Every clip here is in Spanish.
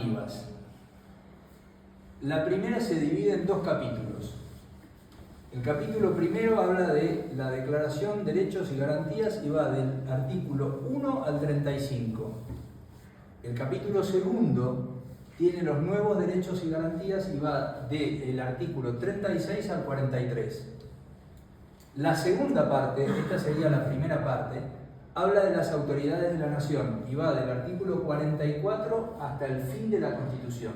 normativas. La primera se divide en dos capítulos. El capítulo primero habla de la Declaración de Derechos y Garantías y va del artículo 1 al 35. El capítulo segundo tiene los nuevos derechos y garantías y va del artículo 36 al 43. La segunda parte, esta sería la primera parte, habla de las autoridades de la nación y va del artículo 44 hasta el fin de la Constitución,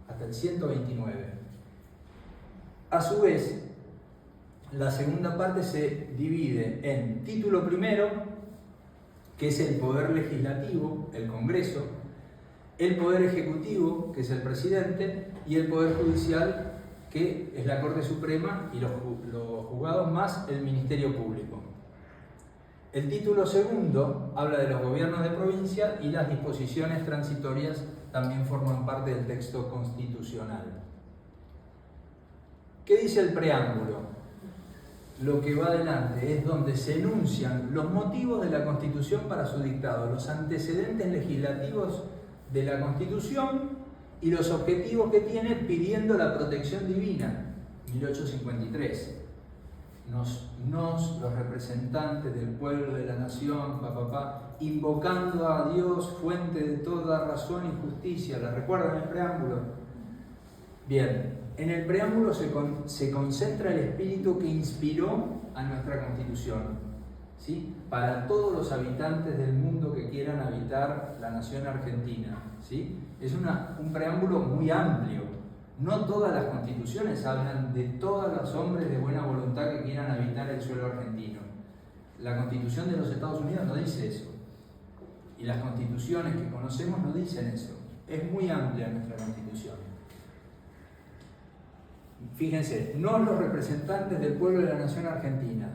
hasta el 129. A su vez, la segunda parte se divide en título primero, que es el poder legislativo, el Congreso, el poder ejecutivo, que es el presidente, y el poder judicial, que es la Corte Suprema y los juzgados más el Ministerio Público. El título segundo habla de los gobiernos de provincia y las disposiciones transitorias también forman parte del texto constitucional. ¿Qué dice el preámbulo? Lo que va adelante es donde se enuncian los motivos de la Constitución para su dictado, los antecedentes legislativos de la Constitución y los objetivos que tiene pidiendo la protección divina, 1853. Los representantes del pueblo, de la nación, invocando a Dios, fuente de toda razón y justicia. ¿La recuerdan el preámbulo? Bien, en el preámbulo se concentra el espíritu que inspiró a nuestra Constitución, ¿sí? Para todos los habitantes del mundo que quieran habitar la nación argentina, ¿sí? Es un preámbulo muy amplio. No todas las constituciones hablan de todos los hombres de buena voluntad que quieran habitar el suelo argentino. La Constitución de los Estados Unidos no dice eso. Y las constituciones que conocemos no dicen eso. Es muy amplia nuestra Constitución. Fíjense, no los representantes del pueblo de la nación argentina,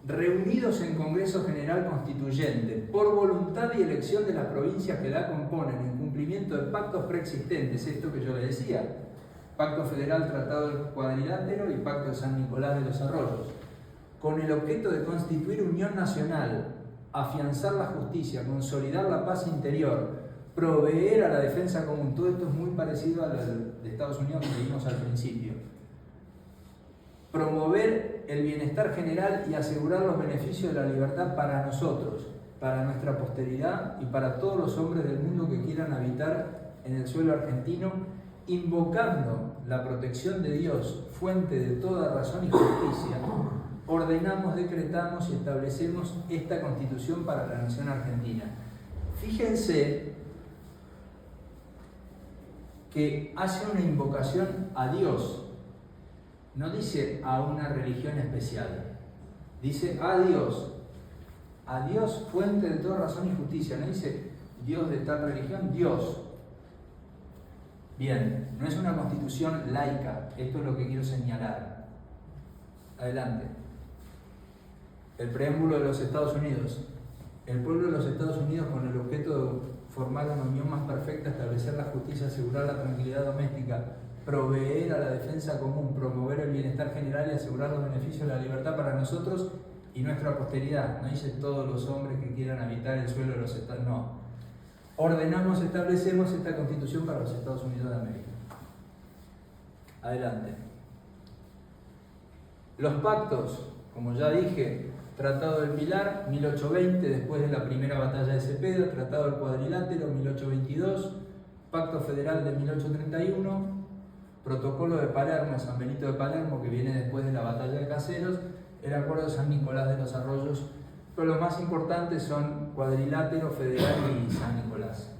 reunidos en Congreso General Constituyente, por voluntad y elección de las provincias que la componen, en cumplimiento de pactos preexistentes, esto que yo le decía, Pacto Federal, Tratado del Cuadrilátero y Pacto de San Nicolás de los Arroyos, con el objeto de constituir unión nacional, afianzar la justicia, consolidar la paz interior, proveer a la defensa común. Todo esto es muy parecido a lo de Estados Unidos que vimos al principio. Promover el bienestar general y asegurar los beneficios de la libertad para nosotros, para nuestra posteridad y para todos los hombres del mundo que quieran habitar en el suelo argentino, invocando la protección de Dios, fuente de toda razón y justicia, ordenamos, decretamos y establecemos esta Constitución para la nación argentina. Fíjense que hace una invocación a Dios. No dice a una religión especial, dice a Dios fuente de toda razón y justicia, no dice Dios de tal religión, Dios. Bien, no es una constitución laica, esto es lo que quiero señalar. Adelante. El preámbulo de los Estados Unidos. El pueblo de los Estados Unidos, con el objeto de formar una unión más perfecta, establecer la justicia, asegurar la tranquilidad doméstica, proveer a la defensa común, promover el bienestar general y asegurar los beneficios de la libertad para nosotros y nuestra posteridad. No dice todos los hombres que quieran habitar el suelo de los Estados Unidos, no. Ordenamos, establecemos esta Constitución para los Estados Unidos de América. Adelante. Los pactos, como ya dije, Tratado del Pilar, 1820, después de la primera batalla de Cepeda, Tratado del Cuadrilátero, 1822, Pacto Federal de 1831, Protocolo de Palermo, San Benito de Palermo, que viene después de la batalla de Caseros, el Acuerdo de San Nicolás de los Arroyos, pero los más importantes son Cuadrilátero, Federal y San Nicolás.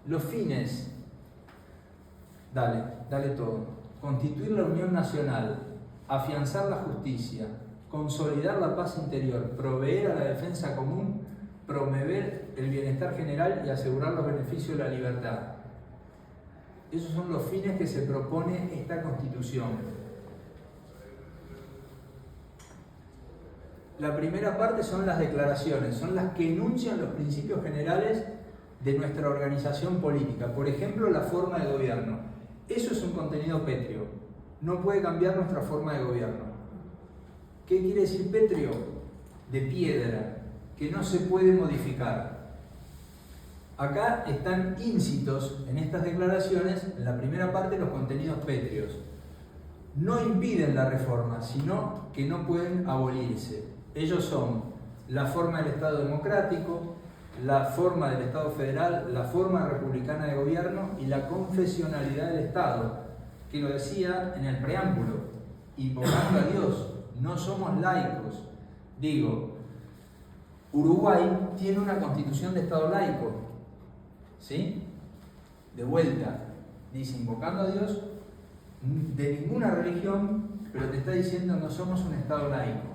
Los fines, dale todo. Constituir la unión nacional, afianzar la justicia, consolidar la paz interior, proveer a la defensa común, promover el bienestar general y asegurar los beneficios de la libertad. Esos son los fines que se propone esta Constitución. La primera parte son las declaraciones, son las que enuncian los principios generales de nuestra organización política. Por ejemplo, la forma de gobierno. Eso es un contenido pétreo. No puede cambiar nuestra forma de gobierno. ¿Qué quiere decir pétreo? De piedra, que no se puede modificar. Acá están íncitos en estas declaraciones, en la primera parte, los contenidos pétreos. No impiden la reforma, sino que no pueden abolirse. Ellos son la forma del Estado democrático, la forma del Estado federal, la forma republicana de gobierno y la confesionalidad del Estado, que lo decía en el preámbulo, invocando a Dios, no somos laicos. Digo, Uruguay tiene una constitución de Estado laico, ¿sí? De vuelta, dice invocando a Dios, de ninguna religión, pero te está diciendo no somos un Estado laico.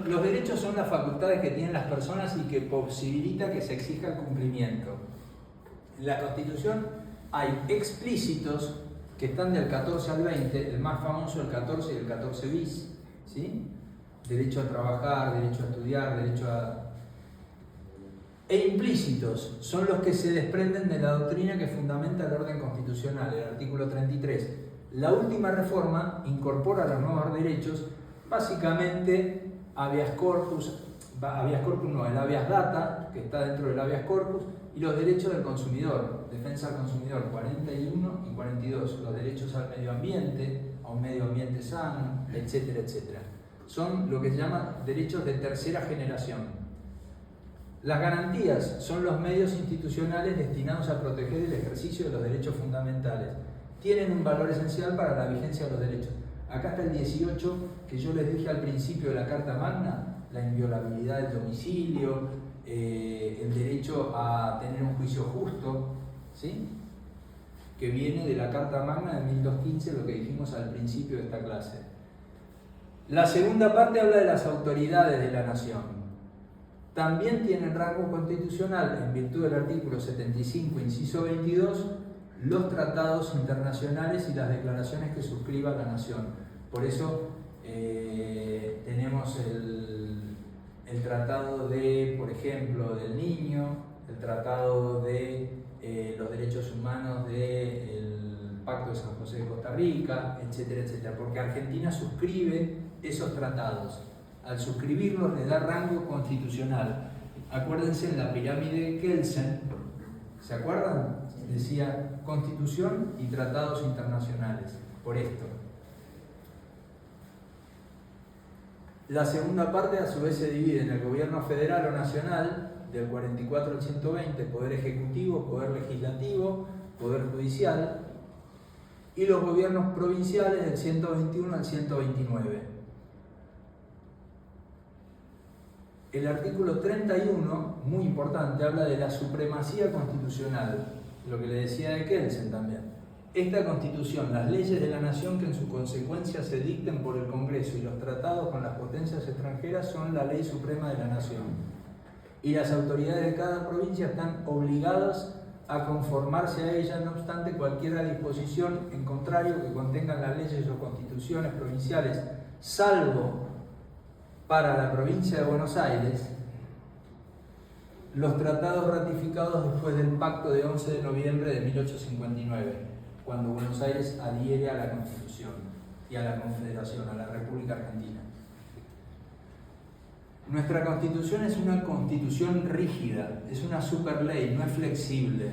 Los derechos son las facultades que tienen las personas y que posibilita que se exija el cumplimiento. En la Constitución hay explícitos que están del 14 al 20, el más famoso el 14 y el 14 bis, ¿sí? Derecho a trabajar, derecho a estudiar, derecho a... E implícitos son los que se desprenden de la doctrina que fundamenta el orden constitucional, el artículo 33. La última reforma incorpora los nuevos derechos, básicamente habeas corpus no, el habeas data, que está dentro del habeas corpus, y los derechos del consumidor, defensa al consumidor, 41 y 42, los derechos al medio ambiente, a un medio ambiente sano, etcétera, etcétera. Son lo que se llama derechos de tercera generación. Las garantías son los medios institucionales destinados a proteger el ejercicio de los derechos fundamentales. Tienen un valor esencial para la vigencia de los derechos. Acá está el 18, que yo les dije al principio de la Carta Magna, la inviolabilidad del domicilio, el derecho a tener un juicio justo, ¿sí? Que viene de la Carta Magna de 1215, lo que dijimos al principio de esta clase. La segunda parte habla de las autoridades de la nación. También tienen rango constitucional, en virtud del artículo 75, inciso 22, los tratados internacionales y las declaraciones que suscriba la nación. Por eso tenemos el tratado de, por ejemplo, del niño, el tratado de los derechos humanos del Pacto de San José de Costa Rica, etcétera, etcétera, porque Argentina suscribe esos tratados. Al suscribirlos le da rango constitucional. Acuérdense en la pirámide de Kelsen, ¿se acuerdan? Decía Constitución y tratados internacionales, por esto. La segunda parte a su vez se divide en el gobierno federal o nacional, del 44 al 120, poder ejecutivo, poder legislativo, poder judicial, y los gobiernos provinciales del 121 al 129. El artículo 31, muy importante, habla de la supremacía constitucional, lo que le decía de Kelsen también. Esta Constitución, las leyes de la nación que en su consecuencia se dicten por el Congreso y los tratados con las potencias extranjeras son la ley suprema de la nación. Y las autoridades de cada provincia están obligadas a conformarse a ella, no obstante cualquier disposición en contrario que contengan las leyes o constituciones provinciales, salvo para la provincia de Buenos Aires, los tratados ratificados después del Pacto de 11 de noviembre de 1859, cuando Buenos Aires adhiere a la Constitución y a la Confederación, a la República Argentina. Nuestra Constitución es una Constitución rígida, es una superley, no es flexible.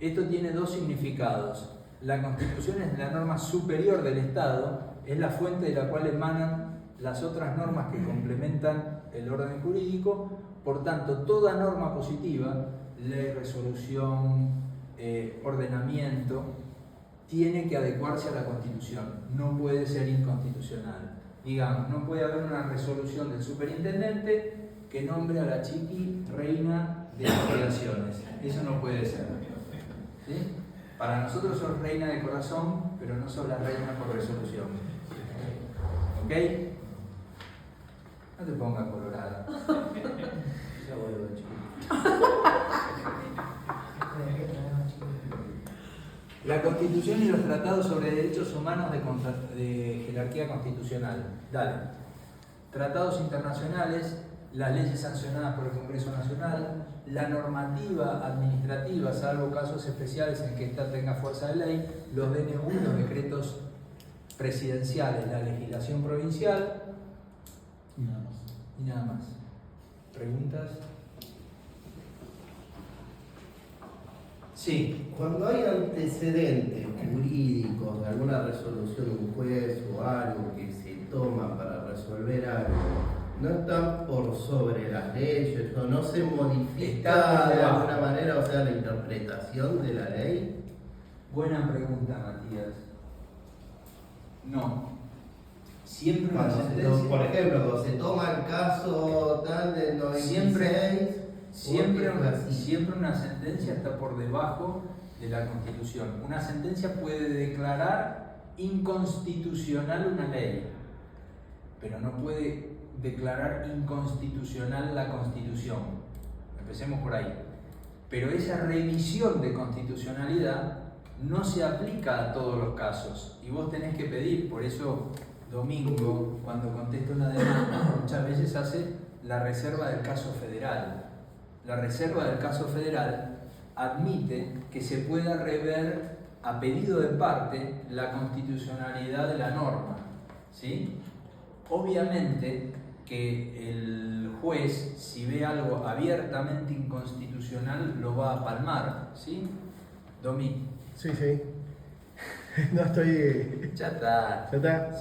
Esto tiene dos significados. La Constitución es la norma superior del Estado, es la fuente de la cual emanan las otras normas que complementan el orden jurídico. Por tanto, toda norma positiva, ley, resolución, ordenamiento, tiene que adecuarse a la Constitución, no puede ser inconstitucional. Digamos, no puede haber una resolución del superintendente que nombre a la chiqui reina de las creaciones. Eso no puede ser. ¿Sí? Para nosotros sos reina de corazón, pero no sos la reina por resolución. ¿Ok? No te pongas colorada. Ya vuelvo, chico. La Constitución y los tratados sobre derechos humanos de jerarquía constitucional. Dale. Tratados internacionales, las leyes sancionadas por el Congreso Nacional, la normativa administrativa, salvo casos especiales en que ésta tenga fuerza de ley, los DNU, los decretos presidenciales, la legislación provincial, Y nada más. Y nada más. ¿Preguntas? Sí. Cuando hay antecedentes jurídicos de alguna resolución de un juez o algo que se toma para resolver algo, ¿no están por sobre las leyes o no se modifica de alguna manera, o sea, la interpretación de la ley? Buena pregunta, Matías. No. Siempre una Cuando sentencia. por ejemplo, cuando se toma el caso tal del 96, Siempre una sentencia está por debajo de la Constitución. Una sentencia puede declarar inconstitucional una ley, pero no puede declarar inconstitucional la Constitución. Empecemos por ahí. Pero esa revisión de constitucionalidad no se aplica a todos los casos y vos tenés que pedir. Por eso Domingo, cuando contesta una demanda, muchas veces hace la reserva del caso federal. La reserva del caso federal admite que se pueda rever a pedido de parte la constitucionalidad de la norma, ¿sí? Obviamente que el juez, si ve algo abiertamente inconstitucional, lo va a palmar, ¿sí? Domi. Sí, sí. No estoy. Ya está. Ya está.